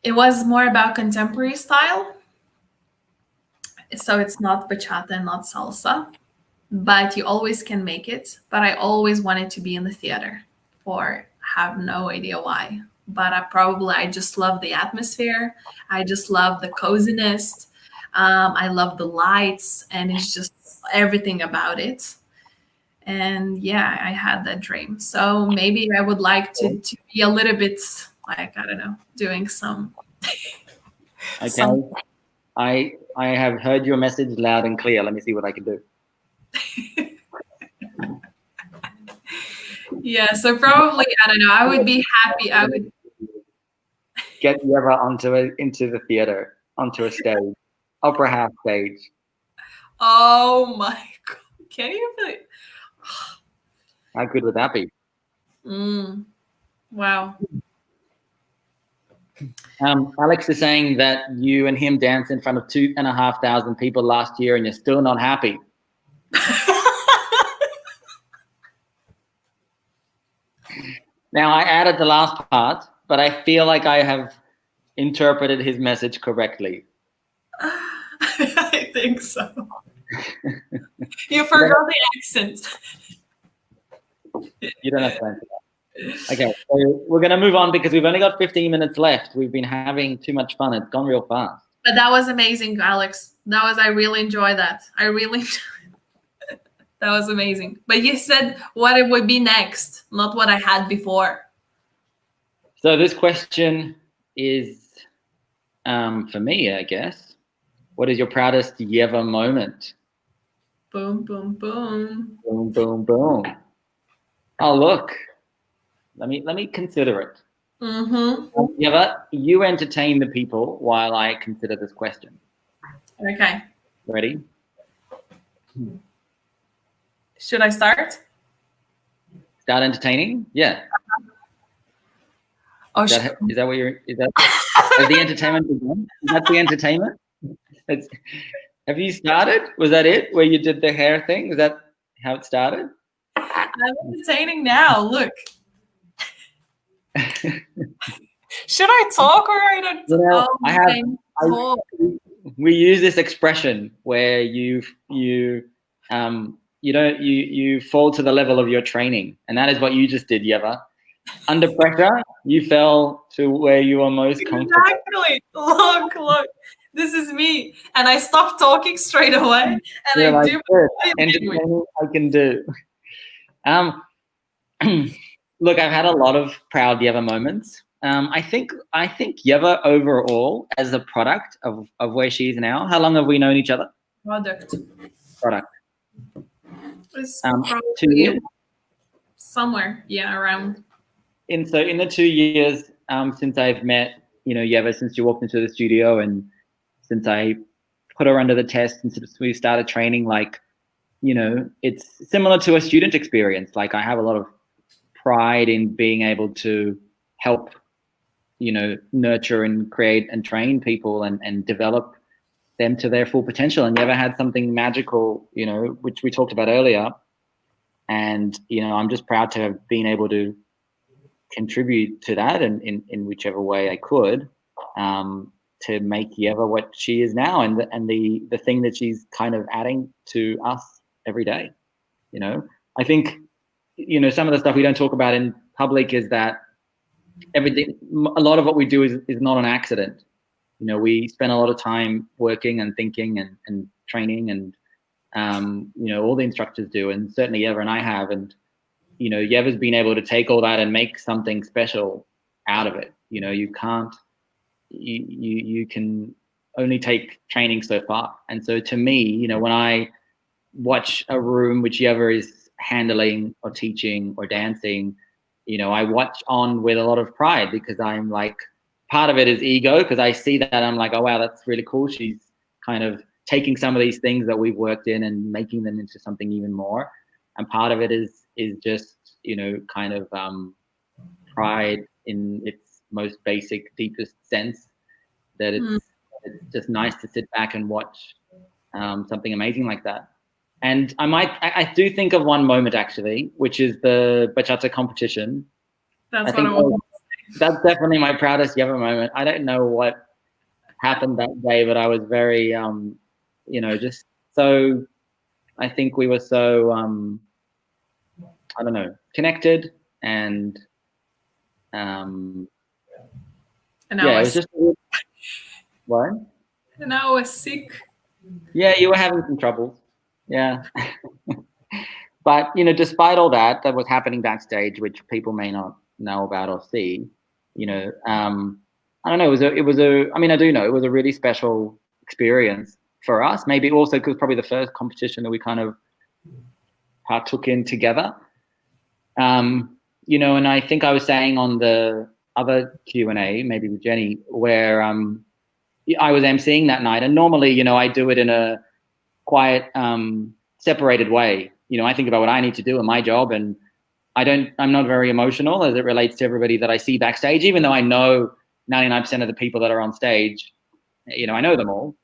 It was more about contemporary style. So it's not bachata and not salsa, but you always can make it. But I always wanted to be in the theater for have no idea why. But I just love the atmosphere. I just love the coziness. I love the lights, and it's just everything about it. And yeah, I had that dream. So maybe I would like to be a little bit like, I don't know, doing some. Okay. I have heard your message loud and clear. Let me see what I can do. Yeah, so probably, I don't know, I would be happy. I would get Ieva into the theater, onto a stage, opera house stage. Oh my God. Can you believe? How good would that be? Wow. Alex is saying that you and him danced in front of 2,500 people last year and you're still not happy. Now, I added the last part, but I feel like I have interpreted his message correctly. I think so. You forgot the accent. You don't have to answer that. Okay, so we're going to move on because we've only got 15 minutes left. We've been having too much fun. It's gone real fast. But that was amazing, Alex. I really enjoyed that. That was amazing. But you said what it would be next, not what I had before. So this question is for me, I guess. What is your proudest Ieva moment? Boom, boom, boom. Boom, boom, boom. Oh, look. Let me consider it. Ieva, you entertain the people while I consider this question. Okay. Ready? Should I start? Start entertaining? Yeah. Oh, is that what you're? Is that the entertainment begun? Is that the entertainment? Have you started? Was that it? Where you did the hair thing? Is that how it started? I'm entertaining now. Look. Should I talk or I don't? We use this expression where you fall to the level of your training, and that is what you just did, Ieva. Under pressure, you fell to where you are most comfortable. Exactly. Look. This is me, and I stopped talking straight away, and I do. Entertaining I can do. Look, I've had a lot of proud Ieva moments. I think Ieva overall as a product of where she is now. How long have we known each other? Product. It's 2 years. Somewhere, yeah, around. In the 2 years since I've met, Ieva, since you walked into the studio and since I put her under the test and since we started training, it's similar to a student experience. Like I have a lot of pride in being able to help nurture and create and train people and develop them to their full potential. And Ieva had something magical, which we talked about earlier. And, I'm just proud to have been able to contribute to that in whichever way I could, to make Ieva what she is now, and the thing that she's kind of adding to us every day. I think, some of the stuff we don't talk about in public is that a lot of what we do is not an accident. We spend a lot of time working and thinking and training, and all the instructors do, and certainly Ieva and I have, and Ieva's been able to take all that and make something special out of it. You can't, you can only take training so far. And so to me, when I watch a room which Ieva is handling or teaching or dancing, I watch on with a lot of pride, because I'm like, part of it is ego, because I see that I'm like, oh wow, that's really cool. She's kind of taking some of these things that we've worked in and making them into something even more. And part of it is just, kind of pride in its most basic, deepest sense, that it's just nice to sit back and watch something amazing like that. And I do think of one moment, actually, which is the bachata competition. That's what I was. That's definitely my proudest Ieva moment. I don't know what happened that day, but I was very, just so, I think we were so, I don't know, connected, and And it was just, what? And I was sick. Yeah, you were having some troubles. Yeah. But, despite all that was happening backstage, which people may not know about or see, I don't know, I do know it was a really special experience for us. Maybe also because probably the first competition that we kind of partook in together. And I think I was saying on the other Q&A, maybe with Jenny, where I was emceeing that night, and normally, I do it in a quiet, separated way. I think about what I need to do in my job, and I'm not very emotional as it relates to everybody that I see backstage, even though I know 99% of the people that are on stage, I know them all.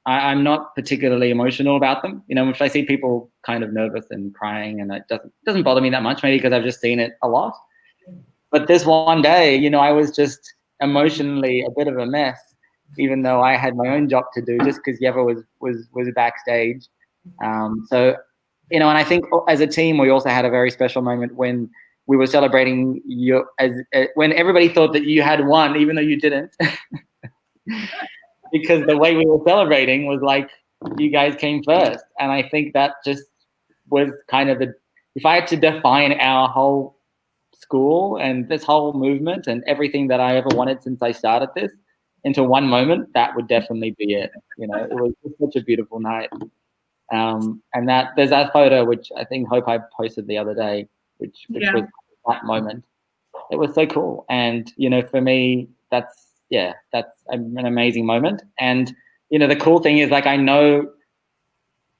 I'm not particularly emotional about them. If I see people kind of nervous and crying, and it doesn't bother me that much, maybe because I've just seen it a lot. But this one day, I was just emotionally a bit of a mess, even though I had my own job to do, just because Ieva was backstage. So, and I think as a team, we also had a very special moment when we were celebrating you, when everybody thought that you had won, even though you didn't. Because the way we were celebrating was like, you guys came first. And I think that just was kind of if I had to define our whole school and this whole movement and everything that I ever wanted since I started this into one moment, that would definitely be it. It was just such a beautiful night. And that there's that photo, which I hope I posted the other day, which was that moment. It was so cool. And, for me, that's an amazing moment. And, the cool thing is, I know,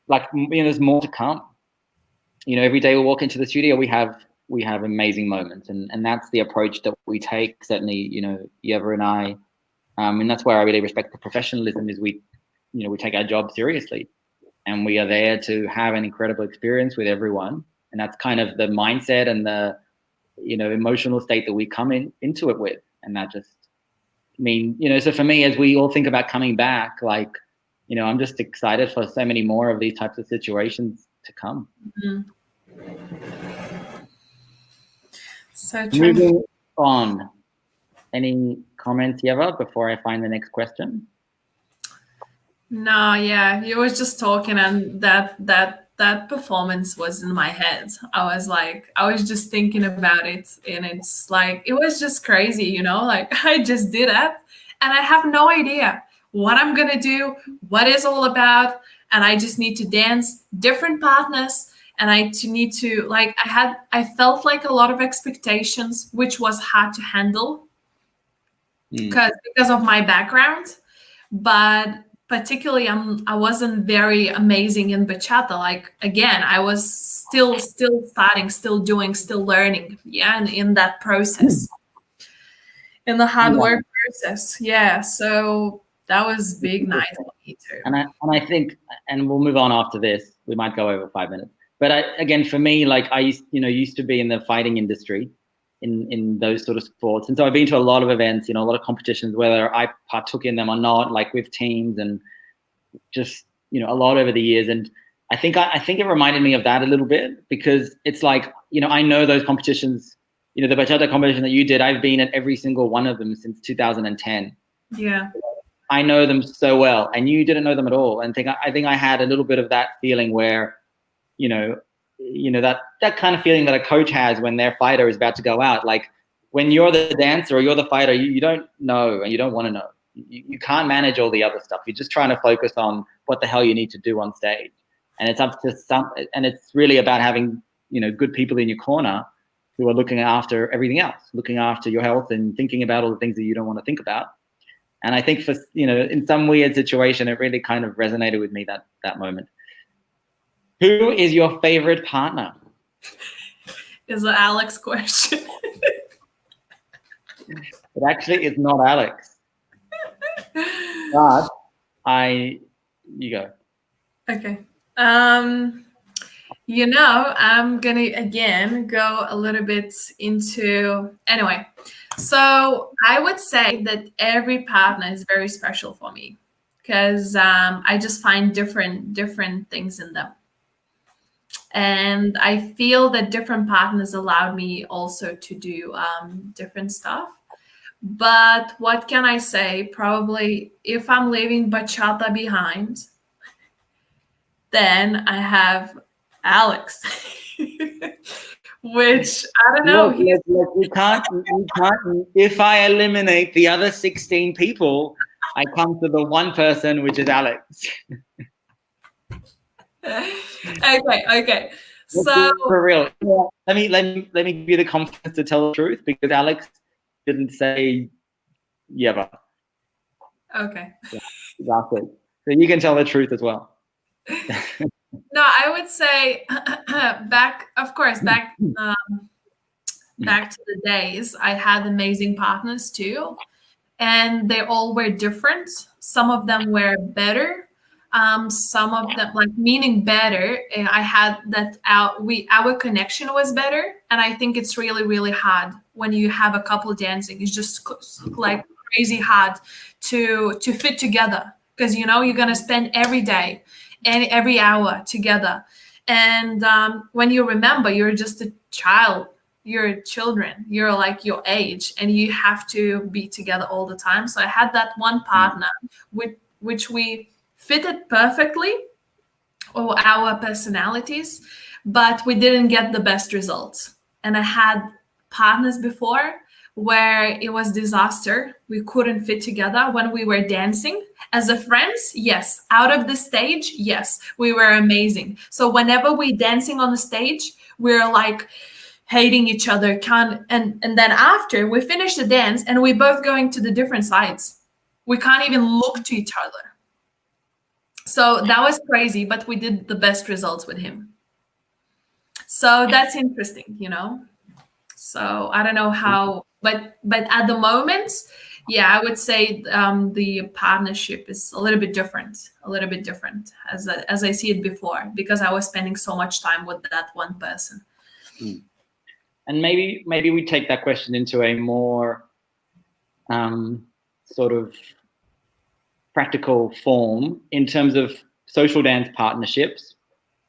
there's more to come. Every day we walk into the studio, we have amazing moments. And that's the approach that we take, certainly, Ieva and I. And that's where I really respect the professionalism, is we take our job seriously. And we are there to have an incredible experience with everyone. And that's kind of the mindset and the, emotional state that we come into it with. And that just so for me, as we all think about coming back, I'm just excited for so many more of these types of situations to come. Mm-hmm. So true. Moving on. Any comments, Ieva, before I find the next question? No, yeah, you was just talking, and that performance was in my head. I was just thinking about it, and it's like, it was just crazy, I just did that, and I have no idea what I'm gonna do, what it's all about, and I just need to dance different partners, and I felt like a lot of expectations, which was hard to handle because of my background, but particularly I wasn't very amazing in bachata. Again, I was still starting, still doing, still learning, and in that process. in the hard work process. Yeah, so that was big night for me too. And I think, and we'll move on after this. We might go over 5 minutes. But again, for me, like I used to be in the fighting industry, in those sort of sports, and so I've been to a lot of events, a lot of competitions, whether I partook in them or not, like with teams, and just a lot over the years. And I think it reminded me of that a little bit, because it's like I know those competitions. The bachata competition that you did, I've been at every single one of them since 2010. Yeah. I know them so well, and you didn't know them at all. And I think I had a little bit of that feeling where, that kind of feeling that a coach has when their fighter is about to go out. Like when you're the dancer or you're the fighter, you don't know and you don't want to know. You can't manage all the other stuff. You're just trying to focus on what the hell you need to do on stage. And it's up to and it's really about having, good people in your corner who are looking after everything else, looking after your health and thinking about all the things that you don't want to think about. And I think for, in some weird situation, it really kind of resonated with me that moment. Who is your favorite partner? Is an Alex question. It actually is not Alex. But you go. Okay. I'm gonna again go a little bit into, anyway. So I would say that every partner is very special for me, because I just find different things in them. And I feel that different partners allowed me also to do different stuff. But what can I say? Probably if I'm leaving bachata behind, then I have Alex, which I don't know. Look, you can't. If I eliminate the other 16 people, I come to the one person, which is Alex. Okay. So for real, let me give you the confidence to tell the truth, because Alex didn't say Ieva. Okay. Yeah, that's it. So you can tell the truth as well. No, I would say back to the days, I had amazing partners too, and they all were different. Some of them were better. Some of them, like meaning better, I had that our connection was better. And I think it's really, really hard when you have a couple dancing. It's just like crazy hard to fit together, because you're gonna spend every day and every hour together. And when you remember, you're just a child, you're children, you're like your age, and you have to be together all the time. So I had that one partner with which we fitted perfectly, or our personalities, but we didn't get the best results. And I had partners before where it was disaster. We couldn't fit together when we were dancing. As a friends, yes. Out of the stage, yes, we were amazing. So whenever we dancing on the stage, we're like hating each other. And then after we finish the dance and we both going to the different sides, we can't even look to each other. So that was crazy, but we did the best results with him. So that's interesting, So I don't know how, but at the moment, yeah, I would say the partnership is a little bit different as I see it before, because I was spending so much time with that one person. And maybe we take that question into a more sort of practical form in terms of social dance partnerships.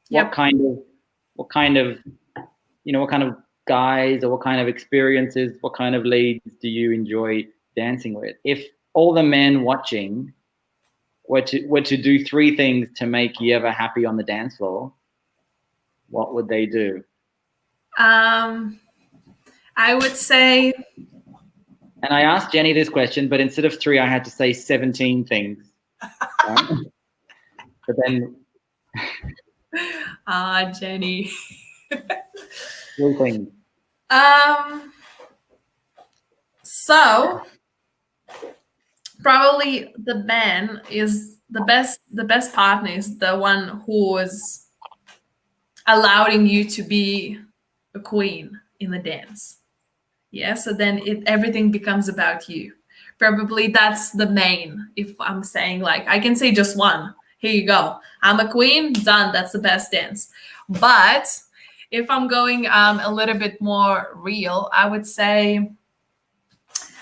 Yep. What kind of guys, or what kind of experiences, what kind of leads do you enjoy dancing with? If all the men watching were to do 3 things to make Ieva happy on the dance floor, what would they do? I would say, and I asked Jenny this question, but instead of 3, I had to say 17 things. But then Jenny. 3 things. So probably the man is the best partner is the one who is allowing you to be a queen in the dance. Yeah, so then everything becomes about you. Probably that's the main. If I'm saying, like, I can say just one. Here you go. I'm a queen. Done. That's the best dance. But if I'm going a little bit more real, I would say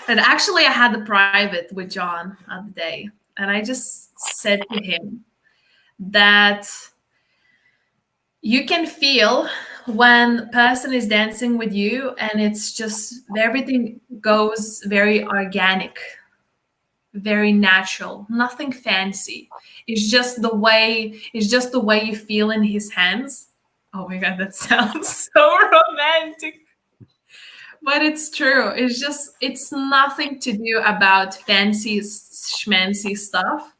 that actually I had the private with John the other day, and I just said to him that you can feel when person is dancing with you, and it's just everything goes very organic, very natural, nothing fancy. It's just the way you feel in his hands. Oh my god, that sounds so romantic. But it's true. It's nothing to do about fancy schmancy stuff.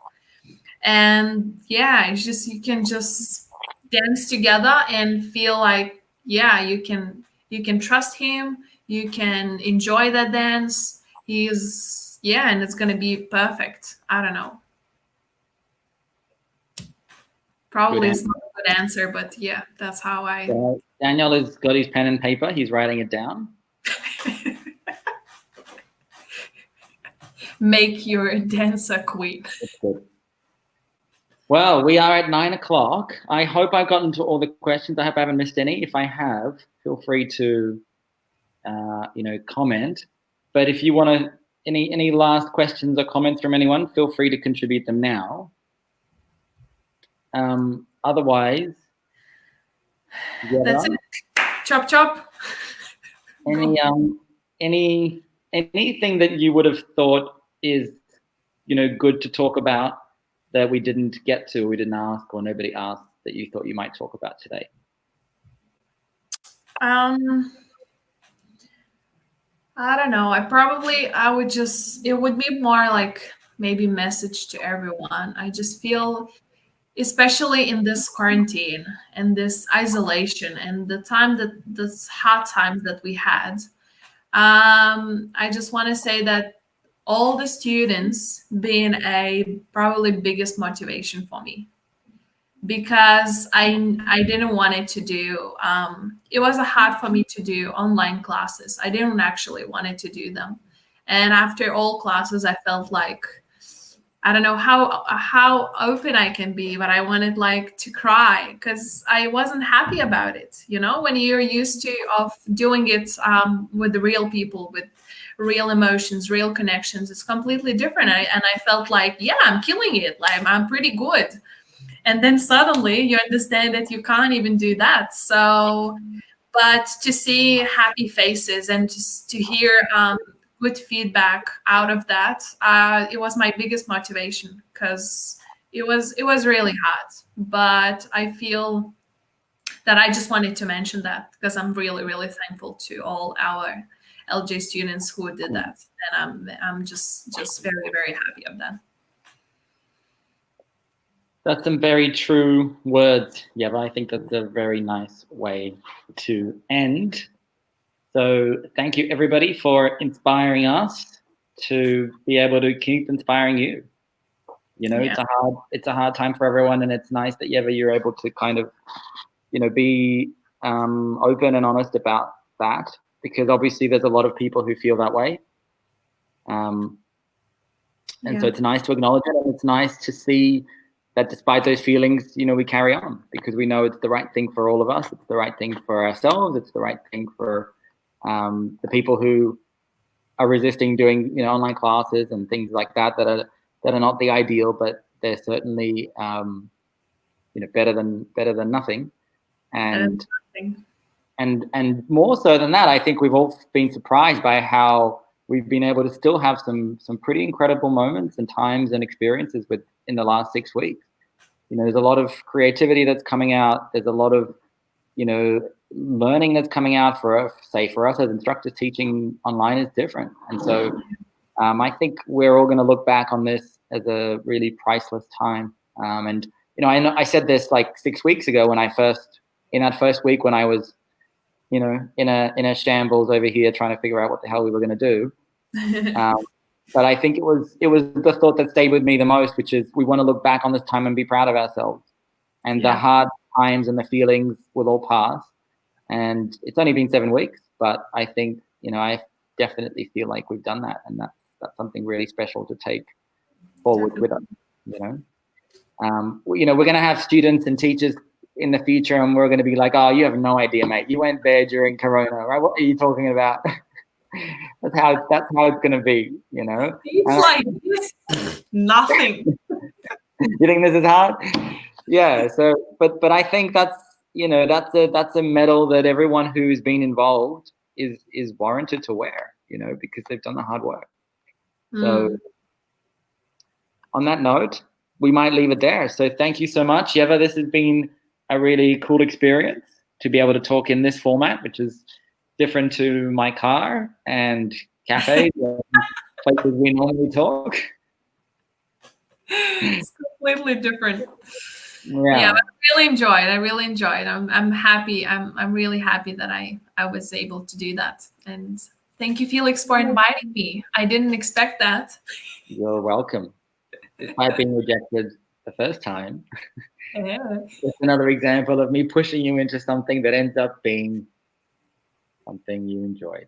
And yeah, it's just you can just dance together and feel like, yeah, you can trust him, you can enjoy that dance. Yeah, and it's gonna be perfect. I don't know. Probably Good it's not a good answer, but yeah, that's how I So Daniel has got his pen and paper. He's writing it down. make your dance a queen. That's good. Well, we are at 9 o'clock. I hope I've gotten to all the questions. I hope I haven't missed any. If I have, feel free to, comment. But if you want to, any last questions or comments from anyone, feel free to contribute them now. Otherwise, That's it. Chop chop. Anything that you would have thought is, good to talk about that we didn't get to, we didn't ask, or nobody asked that you thought you might talk about today? I don't know. It would be more like maybe message to everyone. I just feel, especially in this quarantine and this isolation and this hard times that we had, I just want to say that all the students being a probably biggest motivation for me, because I didn't want it to do. It was hard for me to do online classes. I didn't actually wanted to do them, and after all classes, I felt like I don't know how open I can be, but I wanted like to cry because I wasn't happy about it. When you're used to of doing it with the real people, with real emotions, real connections, it's completely different. And I felt like, yeah, I'm killing it. Like I'm pretty good. And then suddenly you understand that you can't even do that. So, but to see happy faces and just to hear good feedback out of that, it was my biggest motivation, because it was really hard. But I feel that I just wanted to mention that because I'm really, really thankful to all our LJ students who did that, and I'm just very, very happy of that. That's some very true words, Ieva. I think that's a very nice way to end. So thank you, everybody, for inspiring us to be able to keep inspiring you. Yeah. It's a hard time for everyone, and it's nice that Ieva, you're able to kind of, be open and honest about that, because obviously there's a lot of people who feel that way. So it's nice to acknowledge it, and it's nice to see that despite those feelings, we carry on, because we know it's the right thing for all of us. It's the right thing for ourselves. It's the right thing for the people who are resisting doing, online classes and things like that are not the ideal, but they're certainly, better than nothing. And more so than that, I think we've all been surprised by how we've been able to still have some pretty incredible moments and times and experiences in the last 6 weeks. There's a lot of creativity that's coming out. There's a lot of, learning that's coming out for us as instructors. Teaching online is different. And so I think we're all going to look back on this as a really priceless time. And, I said this like 6 weeks ago in that first week when I was, in a shambles over here trying to figure out what the hell we were going to do. But I think it was the thought that stayed with me the most, which is we want to look back on this time and be proud of ourselves. And the hard times and the feelings will all pass. And it's only been 7 weeks, but I think, I definitely feel like we've done that, and that's something really special to take forward with us. We're going to have students and teachers in the future, and we're going to be like, oh, you have no idea, mate. You went there during Corona, right? What are you talking about? that's how it's going to be, It's like this, nothing. You think this is hard? Yeah. So, but I think that's a medal that everyone who's been involved is warranted to wear, because they've done the hard work. So on that note, we might leave it there. So thank you so much, Ieva. This has been a really cool experience to be able to talk in this format, which is different to my car and cafes and places we normally talk. It's completely different. Yeah, but I really enjoyed. I'm happy. I'm really happy that I was able to do that. And thank you, Felix, for inviting me. I didn't expect that. You're welcome. I've been rejected the first time. Yeah. It's another example of me pushing you into something that ends up being something you enjoy.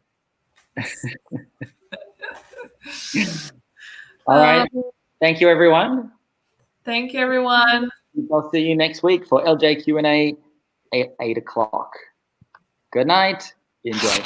All right. Thank you, everyone. Thank you, everyone. I'll see you next week for LJ Q&A at 8 o'clock. Good night. Enjoy.